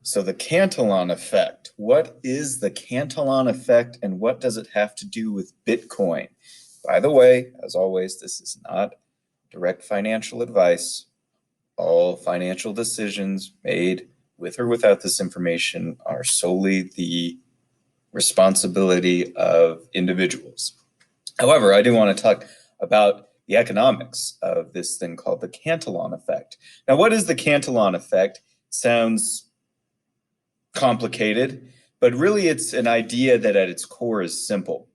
So the Cantillon effect. What is the Cantillon effect and what does it have to do with Bitcoin? By the way, as always, this is not direct financial advice. All financial decisions made with or without this information are solely the responsibility of individuals. However, I do want to talk about the economics of this thing called the Cantillon effect. Now, what is the Cantillon effect? Sounds complicated, but really it's an idea that at its core is simple.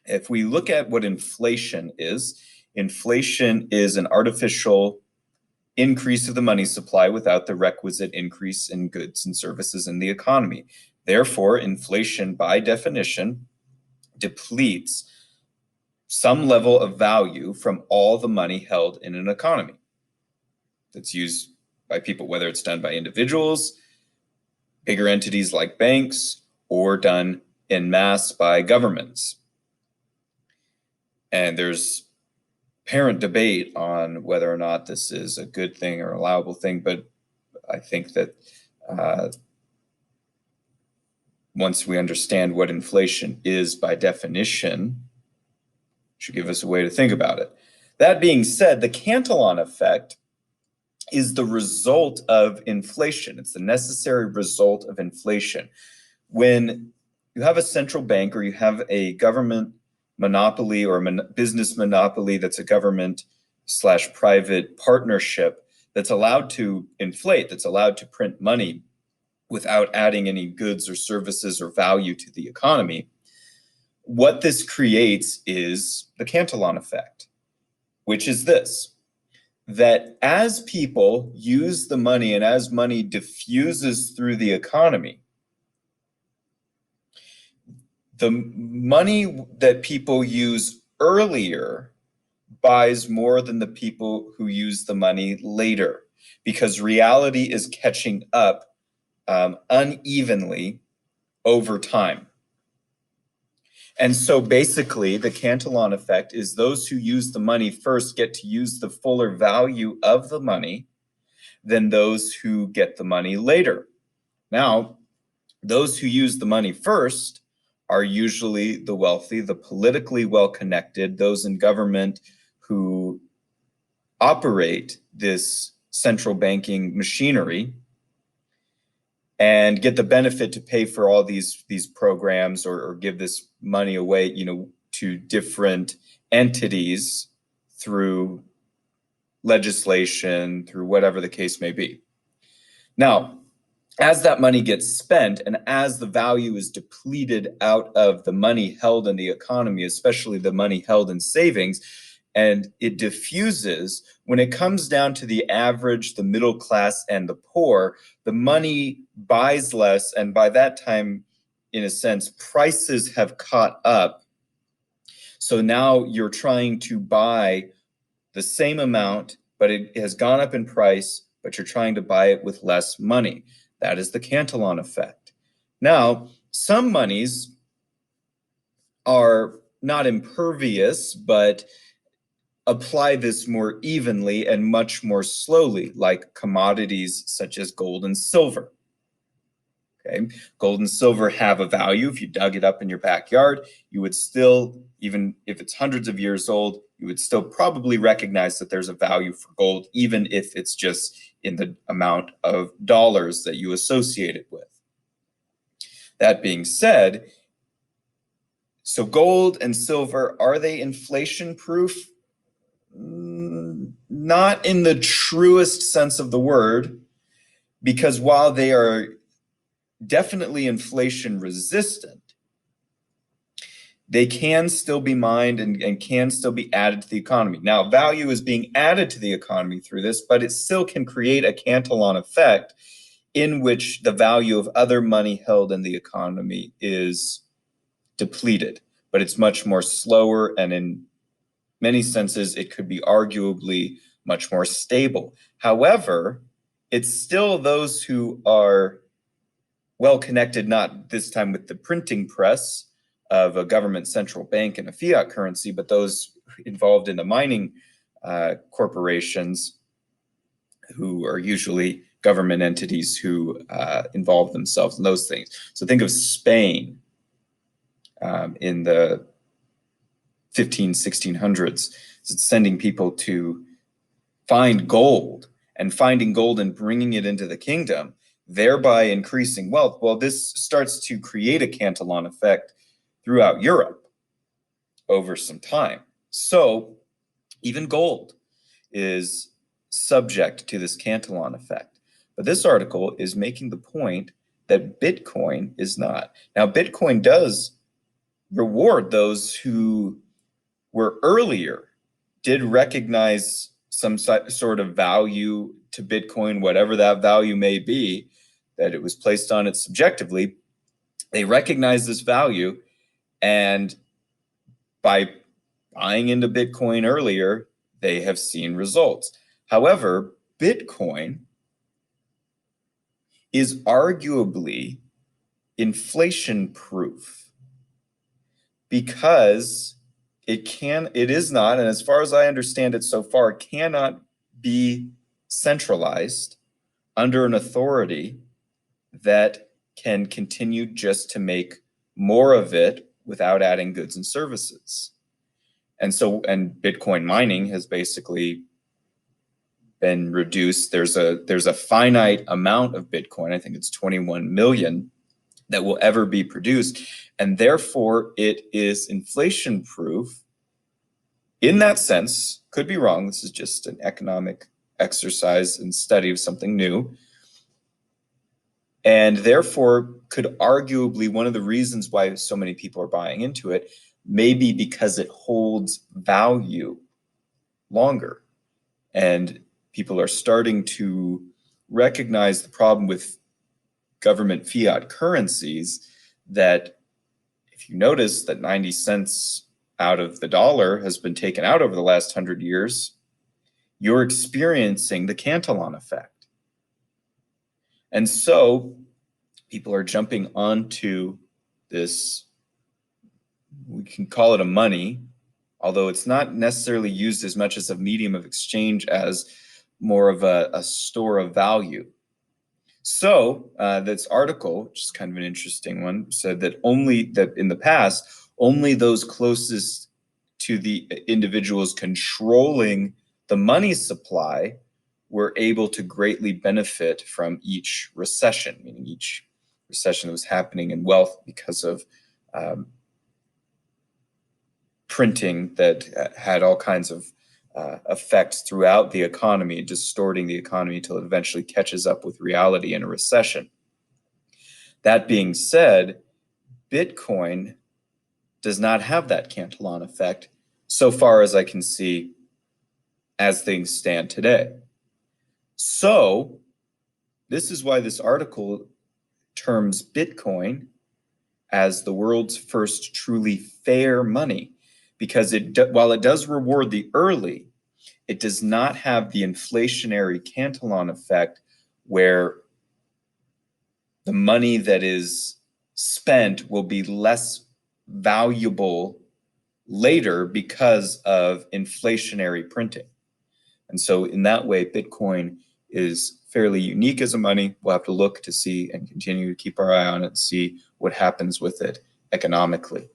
If we look at what inflation is an artificial increase of the money supply without the requisite increase in goods and services in the economy. Therefore, inflation by definition depletes some level of value from all the money held in an economy that's used by people, whether it's done by individuals, bigger entities like banks, or done en masse by governments. And there's apparent debate on whether or not this is a good thing or allowable thing, but I think that once we understand what inflation is by definition, should give us a way to think about it. That being said, the Cantillon effect is the result of inflation. It's the necessary result of inflation. When you have a central bank or you have a government monopoly or a business monopoly that's a government/private partnership that's allowed to inflate, that's allowed to print money without adding any goods or services or value to the economy, what this creates is the Cantillon effect, which is this: that as people use the money and as money diffuses through the economy, the money that people use earlier buys more than the people who use the money later, because reality is catching up unevenly over time. And so basically, the Cantillon effect is those who use the money first get to use the fuller value of the money than those who get the money later. Now, those who use the money first are usually the wealthy, the politically well-connected, those in government who operate this central banking machinery and get the benefit to pay for all these programs or give this money away, to different entities through legislation, through whatever the case may be. Now, as that money gets spent and as the value is depleted out of the money held in the economy, especially the money held in savings, and it diffuses, when it comes down to the average, the middle class, and the poor, the money buys less. And by that time, in a sense, prices have caught up. So now you're trying to buy the same amount, but it has gone up in price, but you're trying to buy it with less money. That is the Cantillon effect. Now, some monies are not impervious, but apply this more evenly and much more slowly, like commodities such as gold and silver. Okay, gold and silver have a value. If you dug it up in your backyard, you would still, even if it's hundreds of years old, you would still probably recognize that there's a value for gold, even if it's just in the amount of dollars that you associate it with. That being said, so gold and silver, are they inflation proof? Not in the truest sense of the word, because while they are definitely inflation resistant, they can still be mined and can still be added to the economy. Now, value is being added to the economy through this, but it still can create a Cantillon effect in which the value of other money held in the economy is depleted, but it's much more slower, and in many senses, it could be arguably much more stable. However, it's still those who are well connected, not this time with the printing press of a government central bank and a fiat currency, but those involved in the mining corporations who are usually government entities who involve themselves in those things. So think of Spain in the 1600s, sending people to find gold and finding gold and bringing it into the kingdom, thereby increasing wealth. Well, this starts to create a Cantillon effect throughout Europe over some time. So even gold is subject to this Cantillon effect. But this article is making the point that Bitcoin is not. Now, Bitcoin does reward those who were earlier, did recognize some sort of value to Bitcoin, whatever that value may be, that it was placed on it subjectively. They recognize this value, and by buying into Bitcoin earlier, they have seen results. However, Bitcoin is arguably inflation proof because it is not, and as far as I understand it so far, cannot be centralized under an authority that can continue just to make more of it without adding goods and services. And Bitcoin mining has basically been reduced. There's a finite amount of Bitcoin, I think it's 21 million, that will ever be produced. And therefore, it is inflation proof in that sense. Could be wrong. This is just an economic exercise and study of something new. And therefore, could arguably, one of the reasons why so many people are buying into it may be because it holds value longer. And people are starting to recognize the problem with government fiat currencies, that if you notice that 90 cents out of the dollar has been taken out over the last 100 years, you're experiencing the Cantillon effect. And so people are jumping onto this, we can call it a money, although it's not necessarily used as much as a medium of exchange as more of a store of value. So this article, which is kind of an interesting one, said that in the past, only those closest to the individuals controlling the money supply were able to greatly benefit from each recession, meaning each recession that was happening in wealth because of printing that had all kinds of effects throughout the economy, distorting the economy until it eventually catches up with reality in a recession. That being said, Bitcoin does not have that Cantillon effect so far as I can see as things stand today. So this is why this article terms Bitcoin as the world's first truly fair money, because while it does reward the early, it does not have the inflationary Cantillon effect where the money that is spent will be less valuable later because of inflationary printing. And so in that way, Bitcoin is fairly unique as a money. We'll have to look to see and continue to keep our eye on it and see what happens with it economically.